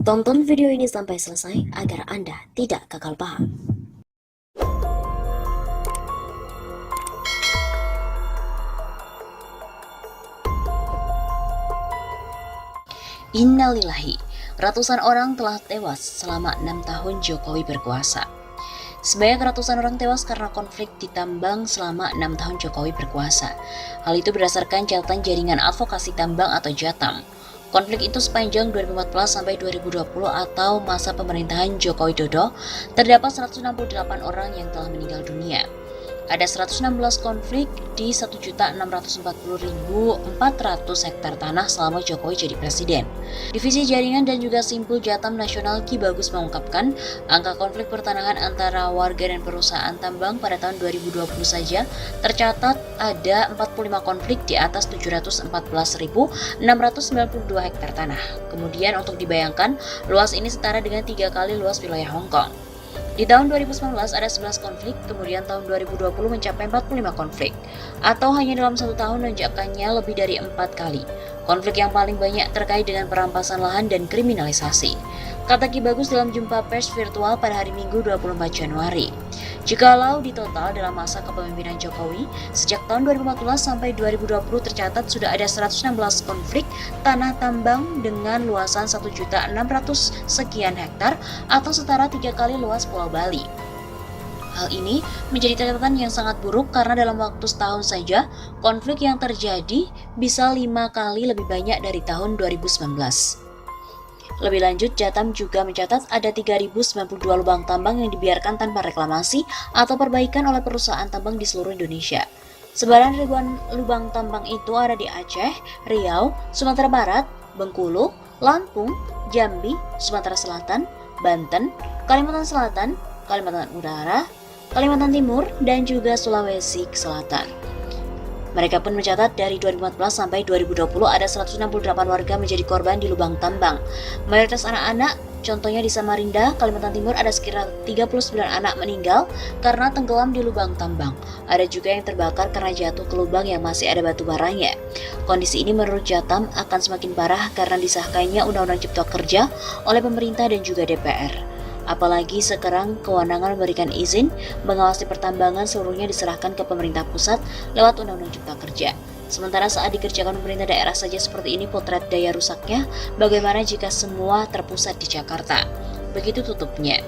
Tonton video ini sampai selesai agar Anda tidak gagal paham. Innalillahi, ratusan orang telah tewas selama 6 tahun Jokowi berkuasa. Sebanyak ratusan orang tewas karena konflik di tambang selama 6 tahun Jokowi berkuasa. Hal itu berdasarkan catatan Jaringan Advokasi Tambang atau JATAM. Konflik itu sepanjang 2014 sampai 2020 atau masa pemerintahan Joko Widodo, terdapat 168 orang yang telah meninggal dunia. Ada 116 konflik di 1.640.400 hektar tanah selama Jokowi jadi presiden. Divisi Jaringan dan juga Simpul Jatam Nasional Ki Bagus mengungkapkan, angka konflik pertanahan antara warga dan perusahaan tambang pada tahun 2020 saja tercatat ada 45 konflik di atas 714.692 hektar tanah. Kemudian untuk dibayangkan, luas ini setara dengan 3 kali luas wilayah Hong Kong. Di tahun 2019 ada 11 konflik, kemudian tahun 2020 mencapai 45 konflik, atau hanya dalam 1 tahun lonjakannya lebih dari 4 kali. Konflik yang paling banyak terkait dengan perampasan lahan dan kriminalisasi, kata Ki Bagus dalam jumpa pers virtual pada hari Minggu 24 Januari. Jikalau ditotal dalam masa kepemimpinan Jokowi, sejak tahun 2014 sampai 2020 tercatat sudah ada 116 konflik tanah tambang dengan luasan 1.600 sekian hektar atau setara 3 kali luas Pulau Bali. Hal ini menjadi catatan yang sangat buruk karena dalam waktu setahun saja, konflik yang terjadi bisa 5 kali lebih banyak dari tahun 2019. Lebih lanjut, Jatam juga mencatat ada 3.092 lubang tambang yang dibiarkan tanpa reklamasi atau perbaikan oleh perusahaan tambang di seluruh Indonesia. Sebaran ribuan lubang tambang itu ada di Aceh, Riau, Sumatera Barat, Bengkulu, Lampung, Jambi, Sumatera Selatan, Banten, Kalimantan Selatan, Kalimantan Utara, Kalimantan Timur, dan juga Sulawesi Selatan. Mereka pun mencatat dari 2014 sampai 2020 ada 168 warga menjadi korban di lubang tambang. Mayoritas anak-anak, contohnya di Samarinda, Kalimantan Timur ada sekitar 39 anak meninggal karena tenggelam di lubang tambang. Ada juga yang terbakar karena jatuh ke lubang yang masih ada batu baranya. Kondisi ini menurut Jatam akan semakin parah karena disahkannya Undang-Undang Cipta Kerja oleh pemerintah dan juga DPR. Apalagi sekarang kewenangan memberikan izin mengawasi pertambangan seluruhnya diserahkan ke pemerintah pusat lewat Undang-Undang Cipta Kerja. Sementara saat dikerjakan pemerintah daerah saja seperti ini, potret daya rusaknya bagaimana jika semua terpusat di Jakarta. Begitu tutupnya.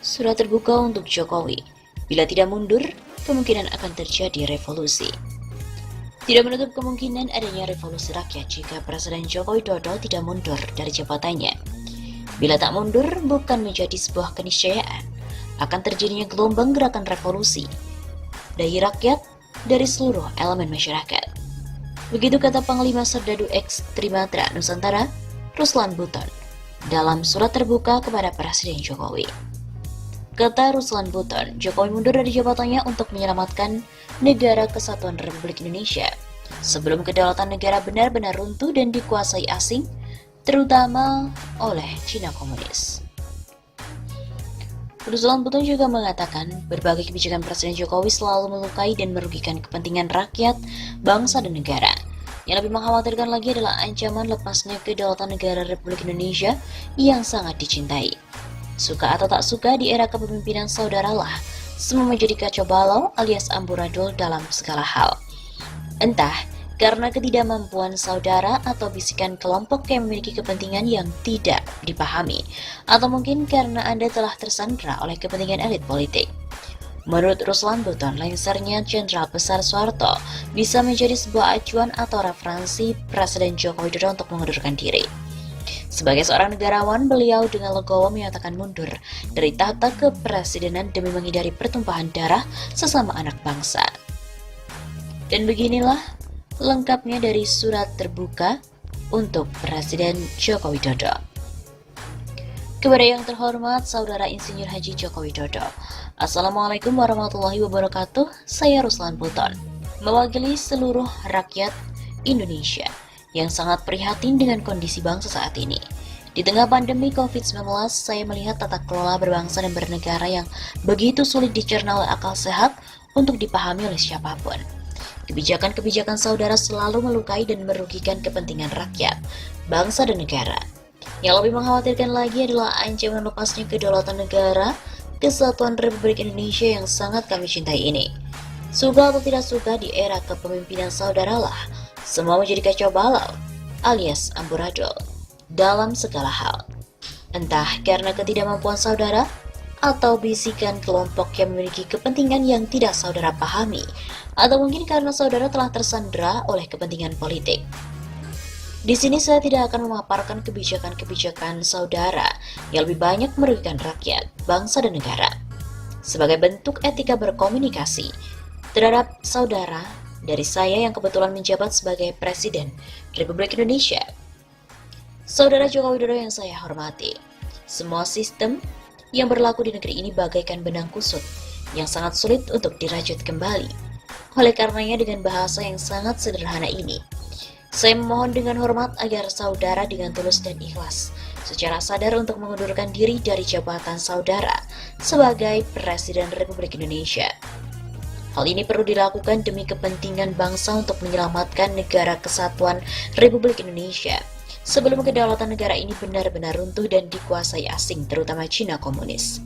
Surat terbuka untuk Jokowi. Bila tidak mundur, kemungkinan akan terjadi revolusi. Tidak menutup kemungkinan adanya revolusi rakyat jika Presiden Joko Widodo tidak mundur dari jabatannya. Bila tak mundur, bukan menjadi sebuah keniscayaan, akan terjadinya gelombang gerakan revolusi dari rakyat dari seluruh elemen masyarakat. Begitu kata Panglima Serdadu X Trimatra Nusantara, Ruslan Buton, dalam surat terbuka kepada Presiden Jokowi. Kata Ruslan Buton, Jokowi mundur dari jabatannya untuk menyelamatkan negara kesatuan Republik Indonesia sebelum kedaulatan negara benar-benar runtuh dan dikuasai asing, terutama oleh Cina Komunis. Ruslan Buton juga mengatakan berbagai kebijakan Presiden Jokowi selalu melukai dan merugikan kepentingan rakyat, bangsa, dan negara. Yang lebih mengkhawatirkan lagi adalah ancaman lepasnya kedaulatan negara Republik Indonesia yang sangat dicintai. Suka atau tak suka, di era kepemimpinan saudaralah semua menjadi kacau balau alias amburadul dalam segala hal. Entah karena ketidakmampuan saudara atau bisikan kelompok yang memiliki kepentingan yang tidak dipahami, atau mungkin karena Anda telah tersandra oleh kepentingan elit politik. Menurut Ruslan Buton, lengsernya Jenderal Besar Soeharto bisa menjadi sebuah acuan atau referensi Presiden Joko Widodo untuk mengundurkan diri. Sebagai seorang negarawan, beliau dengan legowo menyatakan mundur dari tahta kepresidenan demi menghindari pertumpahan darah sesama anak bangsa. Dan beginilah lengkapnya dari surat terbuka untuk Presiden Joko Widodo. Kepada yang terhormat Saudara Insinyur Haji Joko Widodo, Assalamualaikum warahmatullahi wabarakatuh. Saya Ruslan Buton, mewakili seluruh rakyat Indonesia yang sangat prihatin dengan kondisi bangsa saat ini. Di tengah pandemi COVID-19, saya melihat tata kelola berbangsa dan bernegara yang begitu sulit dicerna oleh akal sehat untuk dipahami oleh siapapun. Kebijakan-kebijakan saudara selalu melukai dan merugikan kepentingan rakyat, bangsa dan negara. Yang lebih mengkhawatirkan lagi adalah ancaman lepasnya kedaulatan negara, Kesatuan Republik Indonesia yang sangat kami cintai ini. Suka atau tidak suka, di era kepemimpinan saudaralah, semua menjadi kacau balau, alias amburadul, dalam segala hal. Entah karena ketidakmampuan saudara, atau bisikan kelompok yang memiliki kepentingan yang tidak saudara pahami, atau mungkin karena saudara telah tersandera oleh kepentingan politik. Di sini saya tidak akan memaparkan kebijakan-kebijakan saudara yang lebih banyak merugikan rakyat, bangsa dan negara. Sebagai bentuk etika berkomunikasi terhadap saudara dari saya yang kebetulan menjabat sebagai Presiden Republik Indonesia, Saudara Joko Widodo yang saya hormati, semua sistem yang berlaku di negeri ini bagaikan benang kusut yang sangat sulit untuk dirajut kembali. Oleh karenanya dengan bahasa yang sangat sederhana ini, saya memohon dengan hormat agar saudara dengan tulus dan ikhlas secara sadar untuk mengundurkan diri dari jabatan saudara sebagai Presiden Republik Indonesia. Hal ini perlu dilakukan demi kepentingan bangsa untuk menyelamatkan negara kesatuan Republik Indonesia sebelum kedaulatan negara ini benar-benar runtuh dan dikuasai asing, terutama Cina komunis.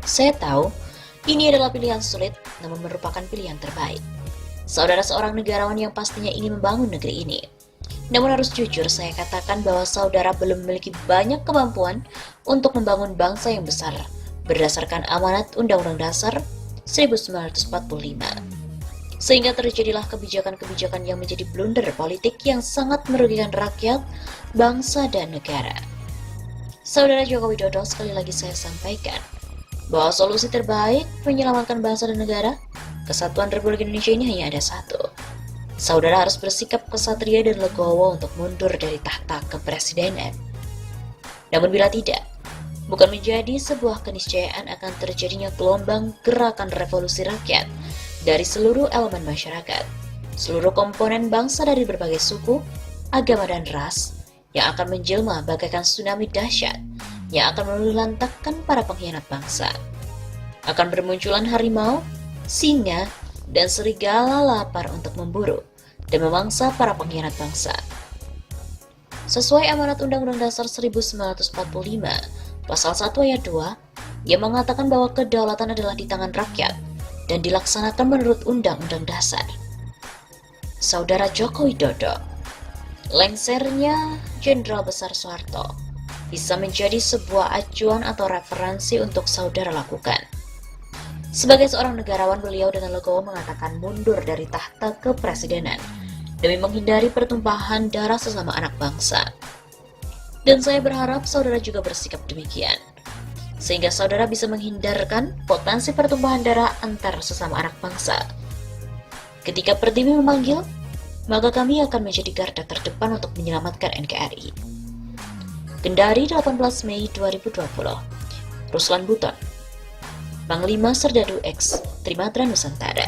Saya tahu ini adalah pilihan sulit, namun merupakan pilihan terbaik. Saudara seorang negarawan yang pastinya ingin membangun negeri ini. Namun harus jujur saya katakan bahwa saudara belum memiliki banyak kemampuan untuk membangun bangsa yang besar berdasarkan amanat Undang-Undang Dasar 1945. Sehingga terjadilah kebijakan-kebijakan yang menjadi blunder politik yang sangat merugikan rakyat, bangsa, dan negara. Saudara Joko Widodo, sekali lagi saya sampaikan bahwa solusi terbaik menyelamatkan bangsa dan negara Kesatuan Republik Indonesia ini hanya ada satu. Saudara harus bersikap kesatria dan legowo untuk mundur dari tahta kepresidenan. Namun bila tidak, bukan menjadi sebuah keniscayaan akan terjadinya gelombang gerakan revolusi rakyat dari seluruh elemen masyarakat, seluruh komponen bangsa dari berbagai suku, agama dan ras yang akan menjelma bagaikan tsunami dahsyat yang akan meluluhlantakkan para pengkhianat bangsa. Akan bermunculan harimau, singa, dan serigala lapar untuk memburu dan memangsa para pengkhianat bangsa. Sesuai amanat Undang-Undang Dasar 1945, Pasal 1 Ayat 2, yang mengatakan bahwa kedaulatan adalah di tangan rakyat dan dilaksanakan menurut Undang-Undang Dasar. Saudara Joko Widodo, lengsernya Jenderal Besar Soeharto bisa menjadi sebuah acuan atau referensi untuk saudara lakukan. Sebagai seorang negarawan, beliau dengan legowo mengatakan mundur dari tahta kepresidenan demi menghindari pertumpahan darah sesama anak bangsa. Dan saya berharap saudara juga bersikap demikian, sehingga saudara bisa menghindarkan potensi pertumpahan darah antar sesama anak bangsa. Ketika Pertiwi memanggil, maka kami akan menjadi garda terdepan untuk menyelamatkan NKRI. Kendari 18 Mei 2020, Ruslan Buton, Panglima Serdadu X Trimatra Nusantara.